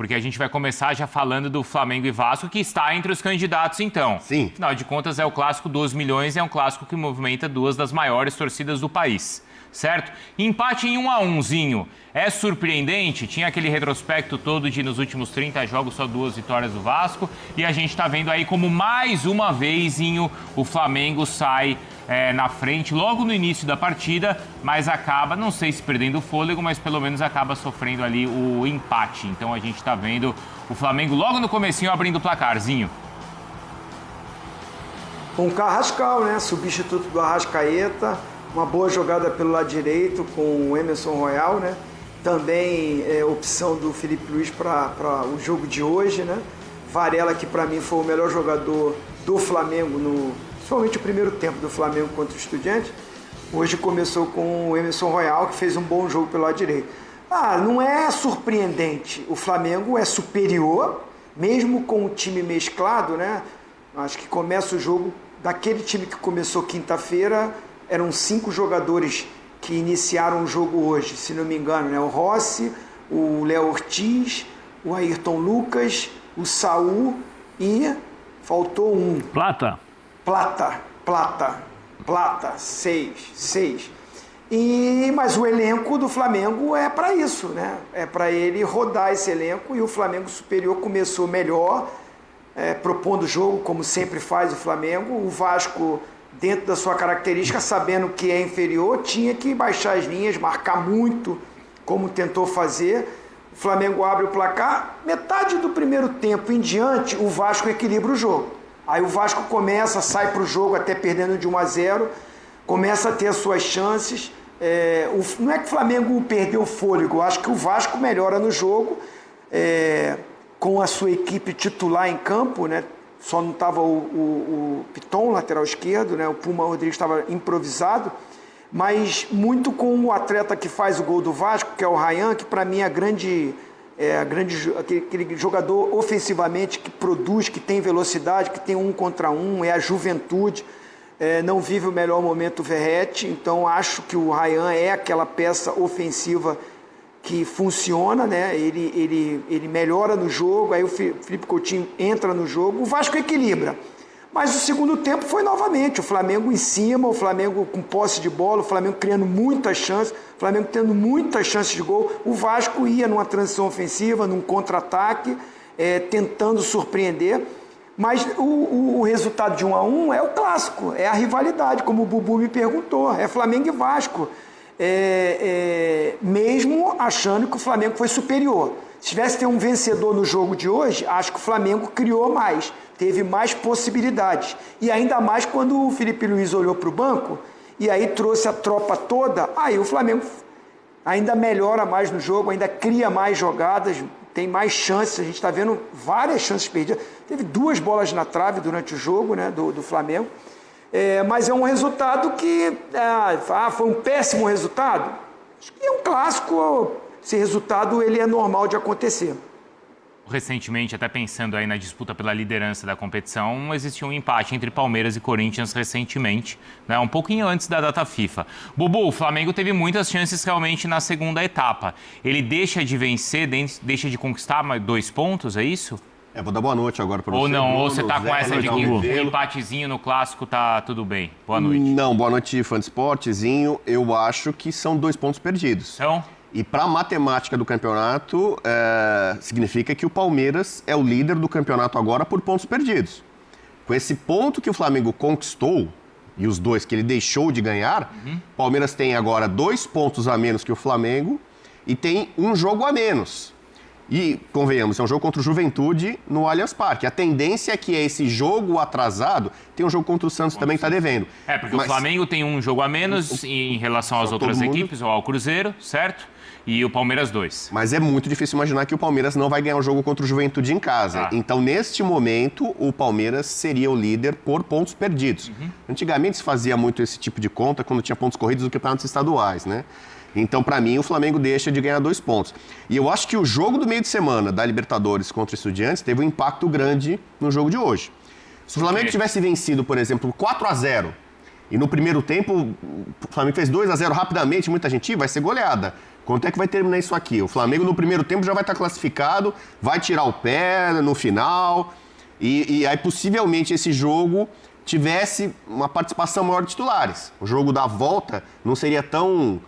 Porque a gente vai começar já falando do Flamengo e Vasco, que está entre os candidatos, então. Sim. Afinal de contas, é o clássico dos milhões, é um clássico que movimenta duas das maiores torcidas do país, certo? Empate em 1-1zinho. É surpreendente? Tinha aquele retrospecto todo de nos últimos 30 jogos só 2 vitórias do Vasco. E a gente está vendo aí como mais uma vez o Flamengo sai na frente logo no início da partida, mas acaba, não sei se perdendo o fôlego, mas pelo menos acaba sofrendo ali o empate. Então a gente está vendo o Flamengo logo no comecinho abrindo o placarzinho. Com o Carrascal, né? Substituto do Arrascaeta, uma boa jogada pelo lado direito com o Emerson Royal, né? Também opção do Felipe Luiz para o jogo de hoje, né? Varela, que para mim foi o melhor jogador do Flamengo, principalmente o primeiro tempo do Flamengo contra o Estudiantes. Hoje começou com o Emerson Royal, que fez um bom jogo pelo lado direito. Não é surpreendente. O Flamengo é superior, mesmo com o time mesclado, né? Acho que começa o jogo daquele time que começou quinta-feira, eram 5 jogadores que iniciaram o jogo hoje, se não me engano, né? O Rossi, o Léo Ortiz, o Ayrton Lucas, o Saul e faltou um. Plata, 6. Mas o elenco do Flamengo é para isso, né? É para ele rodar esse elenco, e o Flamengo superior começou melhor, propondo o jogo, como sempre faz o Flamengo. O Vasco, dentro da sua característica, sabendo que é inferior, tinha que baixar as linhas, marcar muito, como tentou fazer. O Flamengo abre o placar, metade do primeiro tempo em diante, o Vasco equilibra o jogo. Aí o Vasco sai para o jogo até perdendo de 1-0, começa a ter as suas chances. Não é que o Flamengo perdeu o fôlego, eu acho que o Vasco melhora no jogo, com a sua equipe titular em campo, né? Só não estava o Piton, lateral esquerdo, né? O Puma Rodrigues estava improvisado, mas muito com o atleta que faz o gol do Vasco, que é o Ryan, que para mim é aquele jogador ofensivamente que produz, que tem velocidade, que tem 1 contra 1, é a juventude, não vive o melhor momento o Verratti, então acho que o Ryan é aquela peça ofensiva que funciona, né? Ele melhora no jogo, aí o Felipe Coutinho entra no jogo, o Vasco equilibra. Mas o segundo tempo foi novamente o Flamengo em cima, o Flamengo com posse de bola, o Flamengo criando muitas chances, o Flamengo tendo muitas chances de gol. O Vasco ia numa transição ofensiva, num contra-ataque, tentando surpreender. Mas o resultado de 1-1 é o clássico, é a rivalidade, como o Bubu me perguntou, é Flamengo e Vasco. Mesmo achando que o Flamengo foi superior. Se tivesse ter um vencedor no jogo de hoje, acho que o Flamengo criou mais, teve mais possibilidades. E ainda mais quando o Felipe Luiz olhou para o banco e aí trouxe a tropa toda, aí o Flamengo ainda melhora mais no jogo, ainda cria mais jogadas, tem mais chances. A gente está vendo várias chances perdidas. Teve 2 bolas na trave durante o jogo, né, do Flamengo. Mas é um resultado que foi um péssimo resultado. Acho que é um clássico, esse resultado ele é normal de acontecer. Recentemente, até pensando aí na disputa pela liderança da competição, existiu um empate entre Palmeiras e Corinthians recentemente, né? Um pouquinho antes da data FIFA. Bubu, o Flamengo teve muitas chances realmente na segunda etapa. Ele deixa de vencer, deixa de conquistar 2 pontos, é isso? Vou dar boa noite agora para você. Ou não, Bruno, ou você tá com essa de que um empatezinho no clássico tá tudo bem. Boa noite. Não, boa noite, fã de esportezinho. Eu acho que são 2 pontos perdidos. Então? E para a matemática do campeonato, significa que o Palmeiras é o líder do campeonato agora por pontos perdidos. Com esse ponto que o Flamengo conquistou, e os 2 que ele deixou de ganhar, o Palmeiras tem agora 2 pontos a menos que o Flamengo e tem 1 jogo a menos. E, convenhamos, é um jogo contra o Juventude no Allianz Parque. A tendência é que esse jogo atrasado, tem um jogo contra o Santos também que está devendo. Porque o Flamengo tem 1 jogo a menos em relação às outras equipes, ou ao Cruzeiro, certo? E o Palmeiras 2. Mas é muito difícil imaginar que o Palmeiras não vai ganhar o jogo contra o Juventude em casa. Então, neste momento, o Palmeiras seria o líder por pontos perdidos. Antigamente se fazia muito esse tipo de conta quando tinha pontos corridos do campeonatos estaduais, né? Então, para mim, o Flamengo deixa de ganhar 2 pontos. E eu acho que o jogo do meio de semana da Libertadores contra o Estudiantes teve um impacto grande no jogo de hoje. Se o Flamengo tivesse vencido, por exemplo, 4-0, e no primeiro tempo o Flamengo fez 2-0 rapidamente, muita gente vai ser goleada. Quanto é que vai terminar isso aqui? O Flamengo no primeiro tempo já vai estar classificado, vai tirar o pé no final, e aí possivelmente esse jogo tivesse uma participação maior de titulares. O jogo da volta não seria tão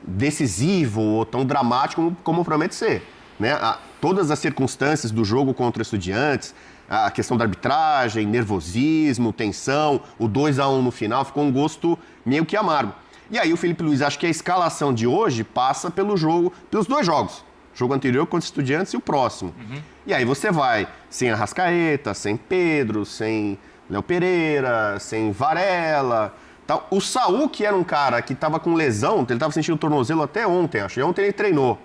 decisivo ou tão dramático como promete ser. Né? Todas as circunstâncias do jogo contra o Estudiantes, a questão da arbitragem, nervosismo, tensão, o 2-1 no final, ficou um gosto meio que amargo. E aí o Felipe Luiz acha que a escalação de hoje passa pelos dois jogos. O jogo anterior contra o Estudiantes e o próximo. E aí você vai sem Arrascaeta, sem Pedro, sem Léo Pereira, sem Varela. Tal. O Saúl, que era um cara que estava com lesão, ele estava sentindo o tornozelo até ontem, acho. E ontem ele treinou.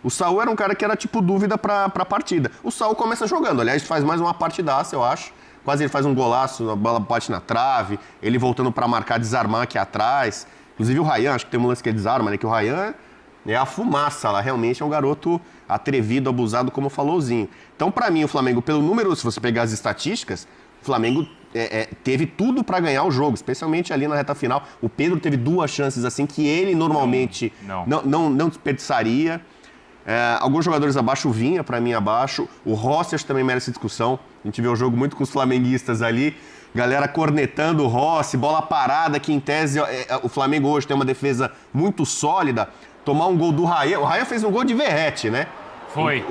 O Saúl era um cara que era tipo dúvida para a partida. O Saúl começa jogando, aliás, faz mais uma partidaça, eu acho. Quase ele faz um golaço, a bola bate na trave, ele voltando para marcar, desarmar aqui atrás. Inclusive o Ryan, acho que tem um lance que ele desarma, né? Que o Ryan é a fumaça lá, realmente é um garoto atrevido, abusado, como falou o Zinho. Então, para mim, o Flamengo, pelo número, se você pegar as estatísticas, o Flamengo teve tudo para ganhar o jogo, especialmente ali na reta final. O Pedro teve 2 chances assim que ele normalmente não desperdiçaria. Alguns jogadores abaixo, o Vinha, para mim, abaixo. O Rossi, acho que também merece discussão. A gente vê o jogo muito com os flamenguistas ali. Galera cornetando o Rossi, bola parada, que em tese o Flamengo hoje tem uma defesa muito sólida. Tomar um gol do Ryan. O Ryan fez um gol de Verrete, né? Foi.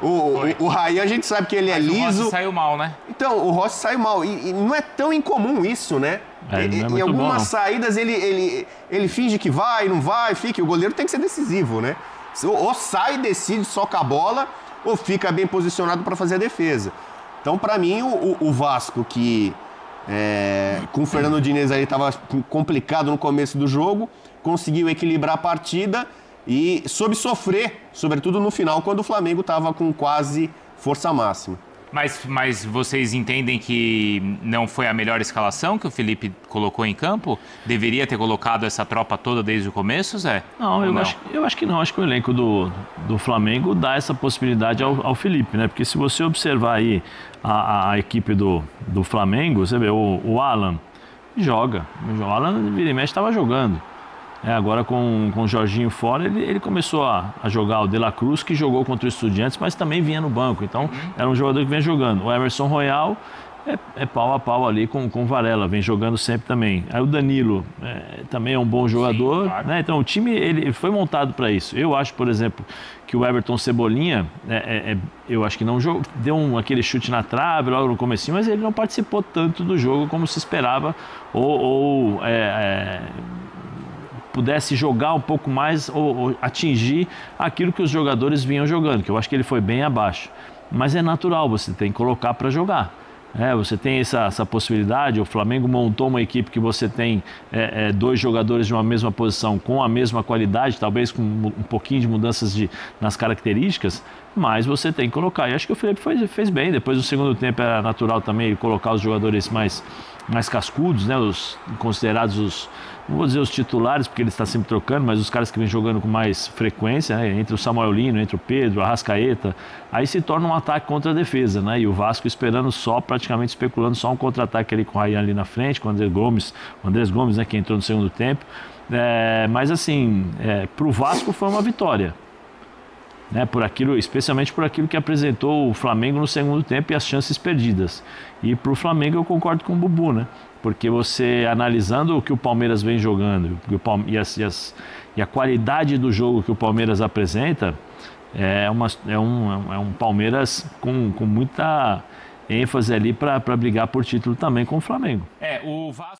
O Ryan, a gente sabe que ele é liso. O Rossi saiu mal, né? Então, o Rossi saiu mal. E não é tão incomum isso, né? Em algumas saídas ele finge que vai, não vai, fica. E o goleiro tem que ser decisivo, né? Ou sai e decide, soca a bola, ou fica bem posicionado para fazer a defesa. Então, para mim, o Vasco, que com o Fernando Diniz aí estava complicado no começo do jogo, conseguiu equilibrar a partida e soube sofrer, sobretudo no final, quando o Flamengo estava com quase força máxima. Mas vocês entendem que não foi a melhor escalação que o Felipe colocou em campo? Deveria ter colocado essa tropa toda desde o começo, Zé? Não, eu acho que não. Acho que o elenco do Flamengo dá essa possibilidade ao Felipe, né? Porque se você observar aí a equipe do Flamengo, você vê o Alan joga. O Alan, vira e mexe, estava jogando. Agora com o Jorginho fora, ele começou a jogar o De La Cruz, que jogou contra o Estudiantes, mas também vinha no banco. Então, era um jogador que vinha jogando. O Emerson Royal é pau a pau ali com o Varela, vem jogando sempre também. Aí o Danilo também é um bom jogador. Sim, claro. Né? Então, o time ele foi montado para isso. Eu acho, por exemplo, que o Everton Cebolinha, eu acho que não jogou, deu aquele chute na trave logo no comecinho, mas ele não participou tanto do jogo como se esperava, ou pudesse jogar um pouco mais ou atingir aquilo que os jogadores vinham jogando, que eu acho que ele foi bem abaixo. Mas é natural, você tem que colocar para jogar. Você tem essa possibilidade. O Flamengo montou uma equipe que você tem 2 jogadores de uma mesma posição com a mesma qualidade, talvez com um pouquinho de mudanças nas características, mas você tem que colocar. E acho que o Felipe fez bem. Depois do segundo tempo era natural também colocar os jogadores mais cascudos, né? Os considerados não vou dizer os titulares, porque ele está sempre trocando, mas os caras que vêm jogando com mais frequência, né? Entre o Samuel Lino, entre o Pedro, a Arrascaeta, aí se torna um ataque contra a defesa, né? E o Vasco esperando praticamente especulando só um contra-ataque ali com o Ryan ali na frente, com o Andrés Gomes, né? Que entrou no segundo tempo. Mas assim, para o Vasco foi uma vitória. Né, especialmente por aquilo que apresentou o Flamengo no segundo tempo e as chances perdidas. E para o Flamengo eu concordo com o Bubu, né? Porque você analisando o que o Palmeiras vem jogando e a qualidade do jogo que o Palmeiras apresenta, é um Palmeiras com muita ênfase ali para brigar por título também com o Flamengo. O Vasco